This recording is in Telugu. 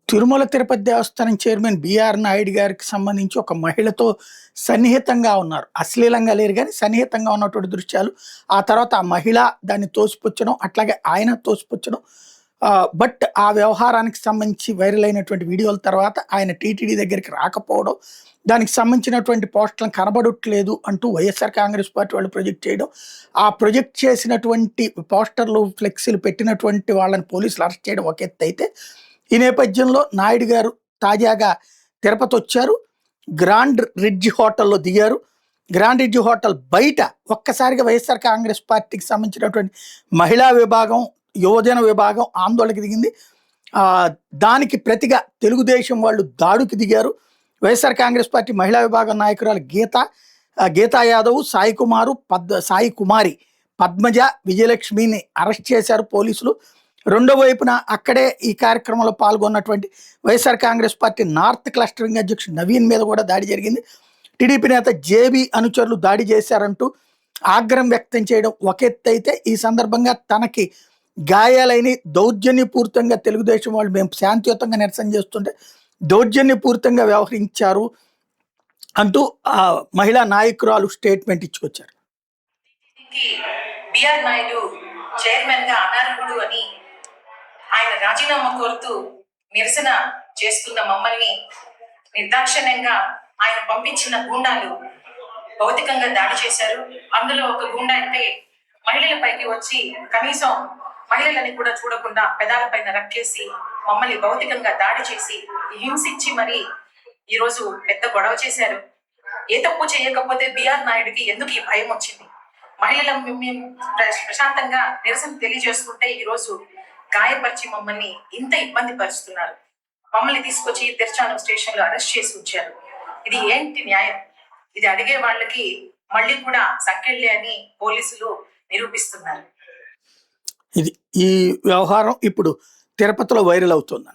తిరుమల తిరుపతి దేవస్థానం చైర్మన్ బిఆర్ నాయుడు గారికి సంబంధించి ఒక మహిళతో సన్నిహితంగా ఉన్నారు. అశ్లీలంగా లేరు గానీ సన్నిహితంగా ఉన్నటువంటి దృశ్యాలు. ఆ తర్వాత ఆ మహిళ దాన్ని తోసిపుచ్చడం, అట్లాగే ఆయన తోసిపుచ్చడం. బట్ ఆ వ్యవహారానికి సంబంధించి వైరల్ అయినటువంటి వీడియోల తర్వాత ఆయన టీటీడీ దగ్గరికి రాకపోవడం, దానికి సంబంధించినటువంటి పోస్టులను కనబడట్లేదు అంటూ వైఎస్ఆర్ కాంగ్రెస్ పార్టీ వాళ్ళు ప్రొజెక్ట్ చేయడం, ఆ ప్రొజెక్ట్ చేసినటువంటి పోస్టర్లు, ఫ్లెక్సీలు పెట్టినటువంటి వాళ్ళని పోలీసులు అరెస్ట్ చేయడం ఒక ఎత్తు అయితే, ఈ నేపథ్యంలో నాయుడు గారు తాజాగా తిరుపతి వచ్చారు. గ్రాండ్ రిడ్జ్ హోటల్లో దిగారు. గ్రాండ్ రిడ్జ్ హోటల్ బయట ఒక్కసారిగా వైఎస్ఆర్ కాంగ్రెస్ పార్టీకి సంబంధించినటువంటి మహిళా విభాగం, యువజన విభాగం ఆందోళనకి దిగింది. దానికి ప్రతిగా తెలుగుదేశం వాళ్ళు దాడుకి దిగారు. వైఎస్ఆర్ కాంగ్రెస్ పార్టీ మహిళా విభాగం నాయకురాలు గీతా యాదవ్, సాయి కుమారి, పద్మజ, విజయలక్ష్మిని అరెస్ట్ చేశారు పోలీసులు. రెండో వైపున అక్కడే ఈ కార్యక్రమంలో పాల్గొన్నటువంటి YSR Congress party north clustering అధ్యక్షుడు నవీన్ మీద కూడా దాడి జరిగింది. టీడీపీ నేత జేబీ అనుచరులు దాడి చేశారంటూ ఆగ్రహం వ్యక్తం చేయడం ఒక ఎత్తు అయితే, ఈ సందర్భంగా తనకి గాయాలైన దౌర్జన్యపూరితంగా తెలుగుదేశం వాళ్ళు మేము శాంతియుతంగా నిరసన చేస్తుంటే దౌర్జన్యపూరితంగా వ్యవహరించారు అంటూ ఆ మహిళా నాయకురాలు స్టేట్మెంట్ ఇచ్చుకొచ్చారు. బిఆర్ నాయుడు చైర్మన్ గా అనర్హుడు అని ఆయన రాజీనామా కోరుతూ నిరసన చేస్తున్న మమ్మల్ని నిర్దాక్షిణ్యంగా ఆయన పంపించిన గూండాలు భౌతికంగా దాడి చేశారు. అందులో ఒక గూండా అయితే మహిళలపైకి వచ్చి కనీసం మహిళలని కూడా చూడకుండా పెదాలపైన రక్కేసి మమ్మల్ని భౌతికంగా దాడి చేసి హింసించి మరి ఈరోజు పెద్ద గొడవ చేశారు. ఏ తప్పు చేయకపోతే బిఆర్ నాయుడికి ఎందుకు ఈ భయం వచ్చింది? మహిళల మేము ప్రశాంతంగా నిరసన తెలియజేస్తుంటే ఈరోజు గాయపరిచి మమ్మల్ని ఇంత ఇబ్బంది పరుస్తున్నారు. మమ్మల్ని తీసుకొచ్చి తిరుచానూరు స్టేషన్ లో అరెస్ట్ చేసి ఉంచారు. ఇది ఏంటి న్యాయం? ఇది అడిగే వాళ్ళకి మళ్ళీ కూడా సంకెళ్ళే అని పోలీసులు నిరూపిస్తున్నారు. ఈ వ్యవహారం ఇప్పుడు తిరుపతిలో వైరల్ అవుతుంది.